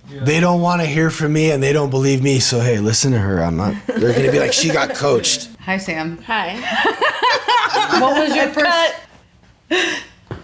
They don't want to hear from me and they don't believe me. So, hey, listen to her. They're going to be like, she got coached. Hi, Sam. Hi. What was your first...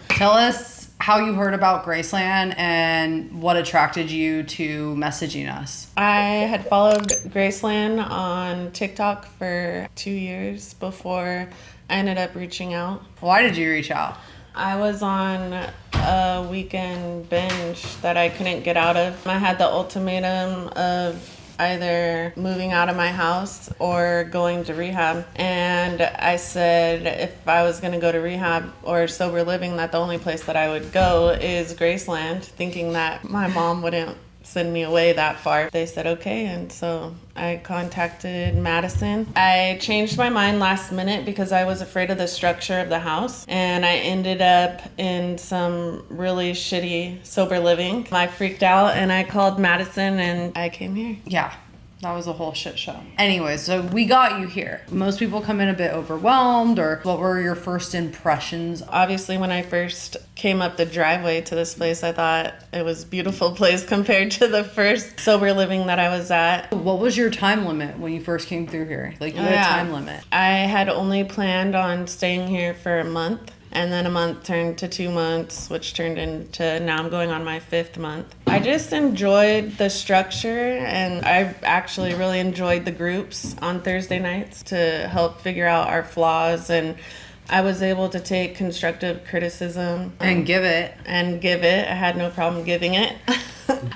Tell us how you heard about Graceland and what attracted you to messaging us. I had followed Graceland on TikTok for 2 years before I ended up reaching out. Why did you reach out? I was on a weekend binge that I couldn't get out of. I had the ultimatum of either moving out of my house or going to rehab. And I said if I was going to go to rehab or sober living, that the only place that I would go is Graceland, thinking that my mom wouldn't send me away that far. They said okay, and so I contacted Madison. I changed my mind last minute because I was afraid of the structure of the house, and I ended up in some really shitty sober living. I freaked out and I called Madison and I came here. Yeah. That was a whole shit show. Anyways, so we got you here. Most people come in a bit overwhelmed, or what were your first impressions? Obviously, when I first came up the driveway to this place, I thought it was a beautiful place compared to the first sober living that I was at. What was your time limit when you first came through here? Like, you had a time limit. I had only planned on staying here for a month. And then a month turned to 2 months, which turned into now I'm going on my 5th month. I just enjoyed the structure, and I actually really enjoyed the groups on Thursday nights to help figure out our flaws. And I was able to take constructive criticism. And give it. I had no problem giving it.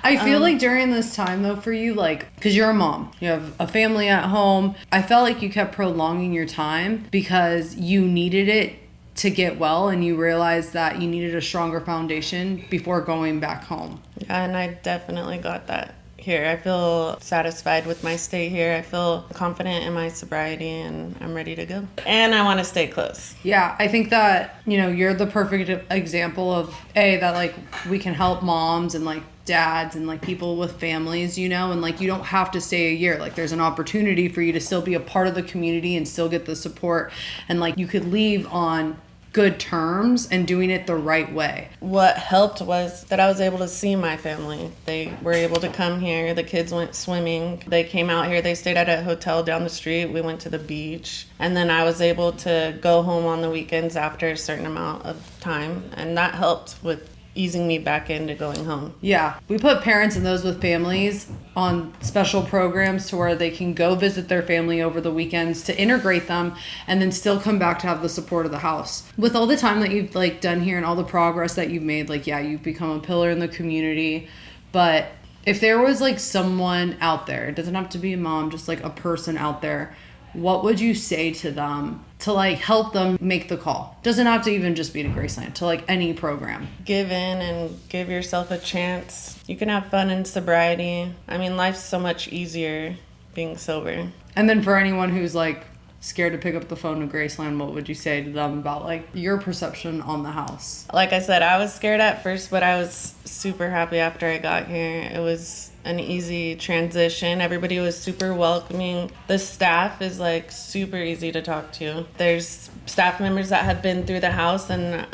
I feel like during this time, though, for you, like, because you're a mom, you have a family at home, I felt like you kept prolonging your time because you needed it to get well, and you realized that you needed a stronger foundation before going back home. Yeah, and I definitely got that here. I feel satisfied with my stay here. I feel confident in my sobriety, and I'm ready to go. And I want to stay close. Yeah, I think that, you know, you're the perfect example of, that, like, we can help moms and, like, dads and, like, people with families, you know, and, like, you don't have to stay a year. Like, there's an opportunity for you to still be a part of the community and still get the support, and, like, you could leave on good terms and doing it the right way. What helped was that I was able to see my family. They were able to come here. The kids went swimming. They came out here. They stayed at a hotel down the street. We went to the beach. And then I was able to go home on the weekends after a certain amount of time. And that helped with easing me back into going home. Yeah. We put parents and those with families on special programs to where they can go visit their family over the weekends to integrate them and then still come back to have the support of the house. With all the time that you've, like, done here and all the progress that you've made, like, yeah, you've become a pillar in the community. But if there was, like, someone out there, it doesn't have to be a mom, just, like, a person out there, what would you say to them to, like, help them make the call? Doesn't have to even just be to Graceland, to, like, any program. Give in and give yourself a chance. You can have fun in sobriety. I mean, life's so much easier being sober. And then for anyone who's, like, scared to pick up the phone to Graceland, what would you say to them about, like, your perception on the house? Like I said, I was scared at first, but I was super happy after I got here. It was an easy transition. Everybody was super welcoming. The staff is, like, super easy to talk to. There's staff members that have been through the house, and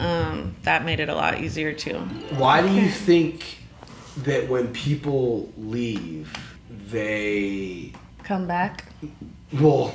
that made it a lot easier too. Why do you think that when people leave, they come back? Well,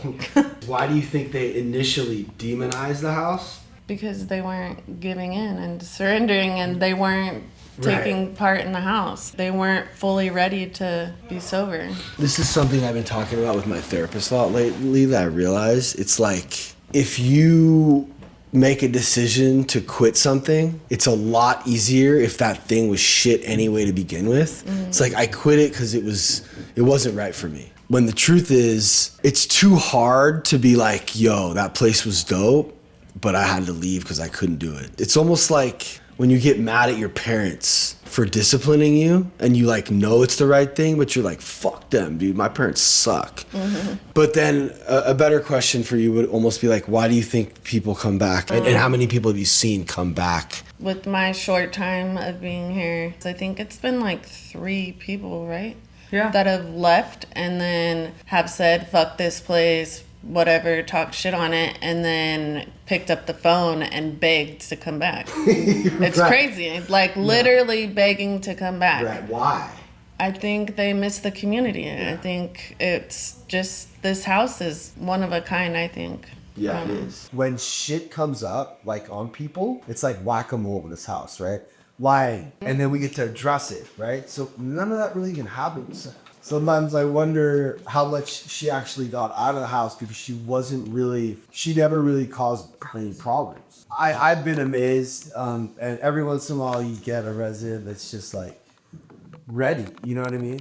why do you think they initially demonize the house? Because they weren't giving in and surrendering, and they weren't taking part in the house. They weren't fully ready to be sober. This is something I've been talking about with my therapist a lot lately that I realize. It's like, if you make a decision to quit something, it's a lot easier if that thing was shit anyway to begin with. Mm-hmm. It's like, I quit it because it wasn't right for me. When the truth is, it's too hard to be like, yo, that place was dope, but I had to leave because I couldn't do it. It's almost like when you get mad at your parents for disciplining you and you, like, know it's the right thing, but you're like, fuck them, dude, my parents suck. Mm-hmm. But then a better question for you would almost be like, why do you think people come back? And how many people have you seen come back? With my short time of being here, I think it's been like 3 people, right? Yeah. That have left and then have said, fuck this place, whatever, talk shit on it, and then picked up the phone and begged to come back. It's crazy. Like, literally begging to come back. Right. Why? I think they miss the community. I think it's just, this house is one of a kind, I think. Yeah, it is. When shit comes up, like on people, it's like whack-a-mole in this house, right? Why? And then we get to address it, right? So none of that really even happens. Sometimes I wonder how much she actually got out of the house because she never really caused any problems. I've been amazed, and every once in a while you get a resident that's just like ready, you know what I mean?